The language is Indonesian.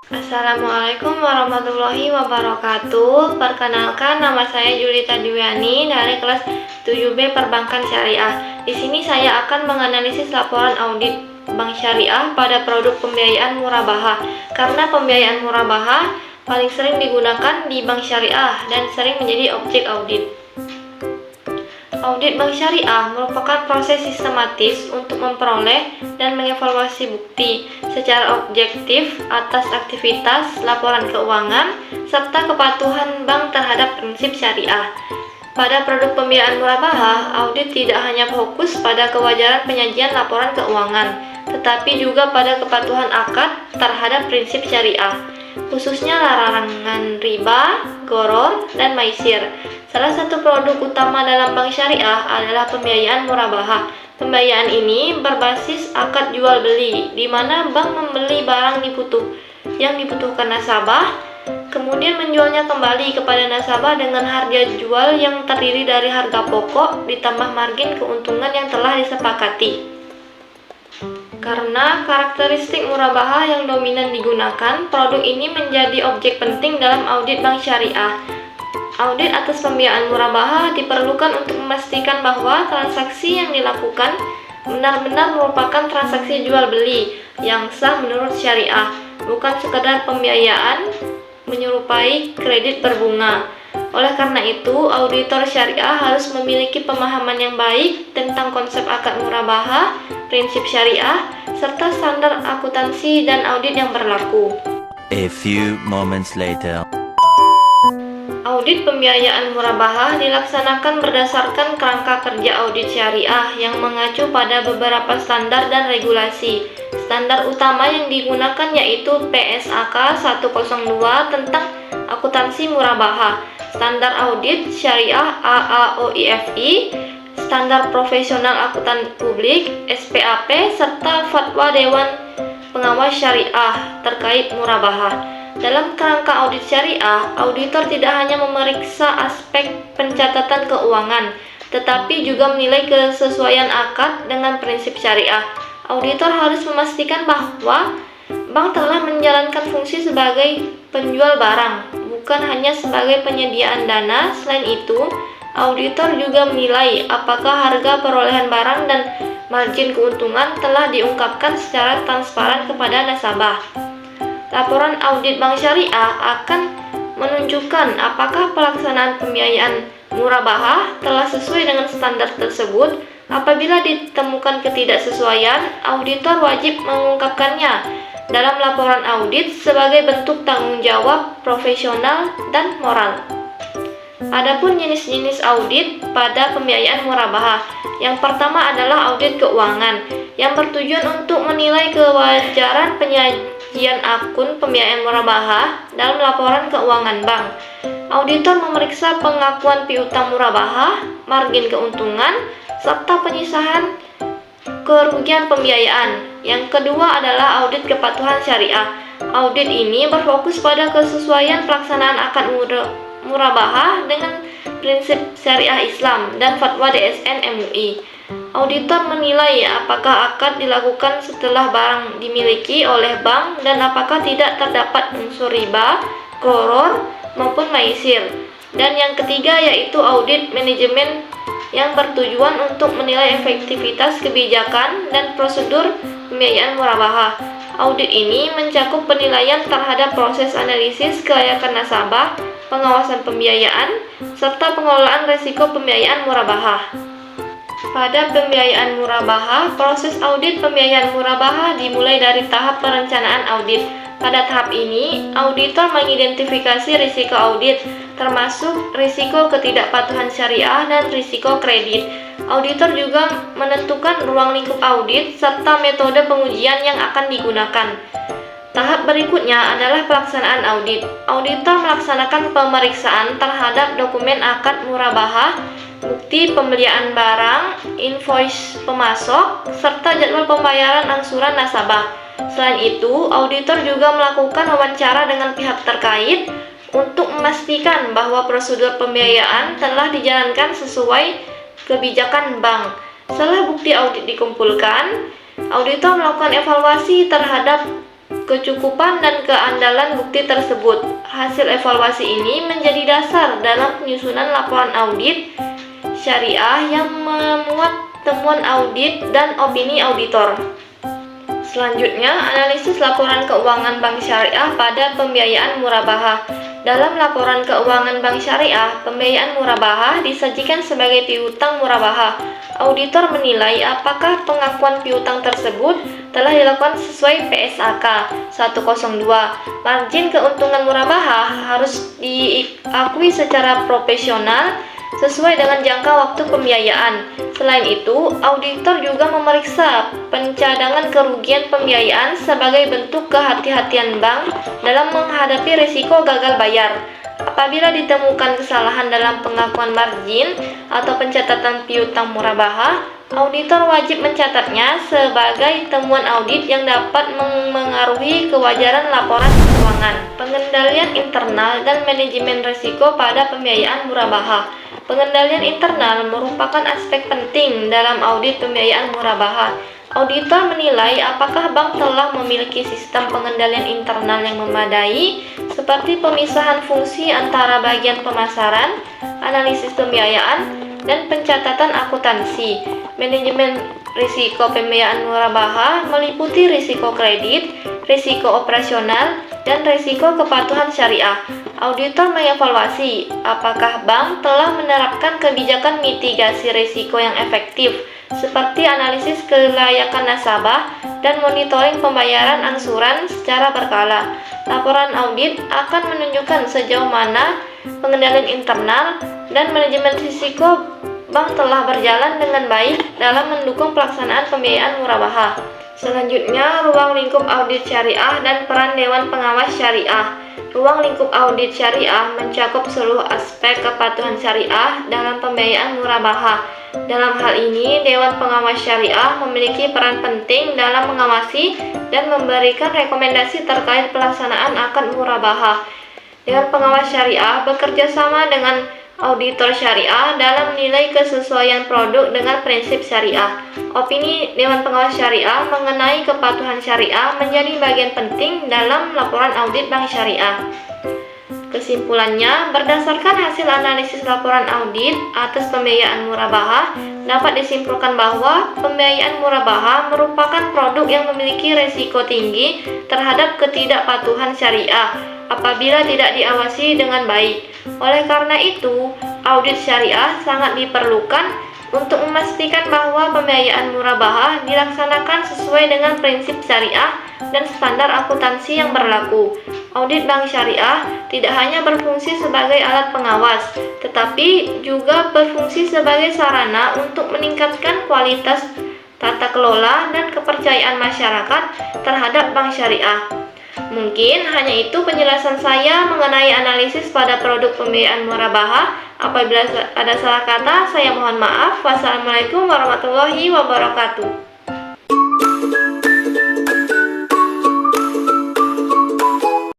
Assalamualaikum warahmatullahi wabarakatuh. Perkenalkan, nama saya Julita Dwiani dari kelas 7B Perbankan Syariah. Di sini saya akan menganalisis laporan audit Bank Syariah pada produk pembiayaan murabahah. Karena pembiayaan murabahah paling sering digunakan di Bank Syariah dan sering menjadi objek audit. Audit Bank Syariah merupakan proses sistematis untuk memperoleh dan mengevaluasi bukti secara objektif atas aktivitas laporan keuangan serta kepatuhan bank terhadap prinsip syariah. Pada produk pembiayaan murabahah, audit tidak hanya fokus pada kewajaran penyajian laporan keuangan, tetapi juga pada kepatuhan akad terhadap prinsip syariah, khususnya larangan riba, gharar, dan maisir. Salah satu produk utama dalam bank syariah adalah pembiayaan murabahah. Pembiayaan ini berbasis akad jual beli, di mana bank membeli barang yang dibutuhkan nasabah, kemudian menjualnya kembali kepada nasabah dengan harga jual yang terdiri dari harga pokok ditambah margin keuntungan yang telah disepakati. Karena karakteristik murabahah yang dominan digunakan, produk ini menjadi objek penting dalam audit bank syariah. Audit atas pembiayaan murabahah diperlukan untuk memastikan bahwa transaksi yang dilakukan benar-benar merupakan transaksi jual beli yang sah menurut syariah, bukan sekedar pembiayaan menyerupai kredit berbunga. Oleh karena itu, auditor syariah harus memiliki pemahaman yang baik tentang konsep akad murabahah, prinsip syariah, serta standar akuntansi dan audit yang berlaku. A few moments later. Audit pembiayaan murabahah dilaksanakan berdasarkan kerangka kerja audit syariah yang mengacu pada beberapa standar dan regulasi. Standar utama yang digunakan yaitu PSAK 102 tentang akuntansi murabahah, standar audit syariah AAOIFI, standar profesional akuntan publik SPAP, serta fatwa Dewan Pengawas Syariah terkait murabahah. Dalam kerangka audit syariah, auditor tidak hanya memeriksa aspek pencatatan keuangan, tetapi juga menilai kesesuaian akad dengan prinsip syariah. Auditor harus memastikan bahwa bank telah menjalankan fungsi sebagai penjual barang, bukan hanya sebagai penyediaan dana. Selain itu, auditor juga menilai apakah harga perolehan barang dan margin keuntungan telah diungkapkan secara transparan kepada nasabah. Laporan audit bank syariah akan menunjukkan apakah pelaksanaan pembiayaan murabahah telah sesuai dengan standar tersebut. Apabila ditemukan ketidaksesuaian, auditor wajib mengungkapkannya dalam laporan audit sebagai bentuk tanggung jawab profesional dan moral. Adapun jenis-jenis audit pada pembiayaan murabahah. Yang pertama adalah audit keuangan yang bertujuan untuk menilai kewajaran penyajian akun pembiayaan murabahah dalam laporan keuangan bank. Auditor memeriksa pengakuan piutang murabahah, margin keuntungan, serta penyisahan kerugian pembiayaan. Yang kedua adalah audit kepatuhan syariah. Audit ini berfokus pada kesesuaian pelaksanaan akad murabahah dengan prinsip syariah Islam dan fatwa DSN MUI. Auditor menilai apakah akad dilakukan setelah barang dimiliki oleh bank dan apakah tidak terdapat unsur riba, gharar, maupun maisir. Dan yang ketiga yaitu audit manajemen yang bertujuan untuk menilai efektivitas kebijakan dan prosedur pembiayaan murabahah. Audit ini mencakup penilaian terhadap proses analisis kelayakan nasabah, pengawasan pembiayaan, serta pengelolaan risiko pembiayaan murabahah. Pada pembiayaan murabahah, proses audit pembiayaan murabahah dimulai dari tahap perencanaan audit. Pada tahap ini, auditor mengidentifikasi risiko audit, termasuk risiko ketidakpatuhan syariah dan risiko kredit. Auditor juga menentukan ruang lingkup audit serta metode pengujian yang akan digunakan. Tahap berikutnya adalah pelaksanaan audit. Auditor melaksanakan pemeriksaan terhadap dokumen akad murabahah, bukti pembelian barang, invoice pemasok, serta jadwal pembayaran angsuran nasabah. Selain itu, auditor juga melakukan wawancara dengan pihak terkait untuk memastikan bahwa prosedur pembiayaan telah dijalankan sesuai kebijakan bank. Setelah bukti audit dikumpulkan, auditor melakukan evaluasi terhadap kecukupan dan keandalan bukti tersebut. Hasil evaluasi ini menjadi dasar dalam penyusunan laporan audit syariah yang memuat temuan audit dan opini auditor. Selanjutnya, analisis laporan keuangan bank syariah pada pembiayaan murabahah. Dalam laporan keuangan bank syariah, pembiayaan murabahah disajikan sebagai piutang murabahah. Auditor menilai apakah pengakuan piutang tersebut telah dilakukan sesuai PSAK 102. Margin keuntungan murabahah harus diakui secara profesional sesuai dengan jangka waktu pembiayaan. Selain itu, auditor juga memeriksa pencadangan kerugian pembiayaan sebagai bentuk kehati-hatian bank dalam menghadapi risiko gagal bayar. Apabila ditemukan kesalahan dalam pengakuan margin atau pencatatan piutang murabahah, auditor wajib mencatatnya sebagai temuan audit yang dapat memengaruhi kewajaran laporan keuangan. Pengendalian internal dan manajemen risiko pada pembiayaan murabahah. Pengendalian internal merupakan aspek penting dalam audit pembiayaan murabahah. Auditor menilai apakah bank telah memiliki sistem pengendalian internal yang memadai, seperti pemisahan fungsi antara bagian pemasaran, analisis pembiayaan, dan pencatatan akuntansi. Manajemen risiko pembiayaan murabahah meliputi risiko kredit, risiko operasional, dan risiko kepatuhan syariah. Auditor mengevaluasi apakah bank telah menerapkan kebijakan mitigasi risiko yang efektif, seperti analisis kelayakan nasabah dan monitoring pembayaran angsuran secara berkala. Laporan audit akan menunjukkan sejauh mana pengendalian internal dan manajemen risiko bank telah berjalan dengan baik dalam mendukung pelaksanaan pembiayaan murabahah. Selanjutnya, ruang lingkup audit syariah dan peran Dewan Pengawas Syariah. Ruang lingkup audit syariah mencakup seluruh aspek kepatuhan syariah dalam pembiayaan murabahah. Dalam hal ini, Dewan Pengawas Syariah memiliki peran penting dalam mengawasi dan memberikan rekomendasi terkait pelaksanaan akad murabahah. Dewan Pengawas Syariah bekerja sama dengan auditor syariah dalam menilai kesesuaian produk dengan prinsip syariah. Opini Dewan Pengawas Syariah mengenai kepatuhan syariah menjadi bagian penting dalam laporan audit bank syariah. Kesimpulannya, berdasarkan hasil analisis laporan audit atas pembiayaan murabahah, dapat disimpulkan bahwa pembiayaan murabahah merupakan produk yang memiliki risiko tinggi terhadap ketidakpatuhan syariah apabila tidak diawasi dengan baik. Oleh karena itu, audit syariah sangat diperlukan untuk memastikan bahwa pembiayaan murabahah dilaksanakan sesuai dengan prinsip syariah dan standar akuntansi yang berlaku. Audit bank syariah tidak hanya berfungsi sebagai alat pengawas, tetapi juga berfungsi sebagai sarana untuk meningkatkan kualitas tata kelola dan kepercayaan masyarakat terhadap bank syariah. Mungkin hanya itu penjelasan saya mengenai analisis pada produk pembiayaan murabahah. Apabila ada salah kata, saya mohon maaf. Wassalamualaikum warahmatullahi wabarakatuh.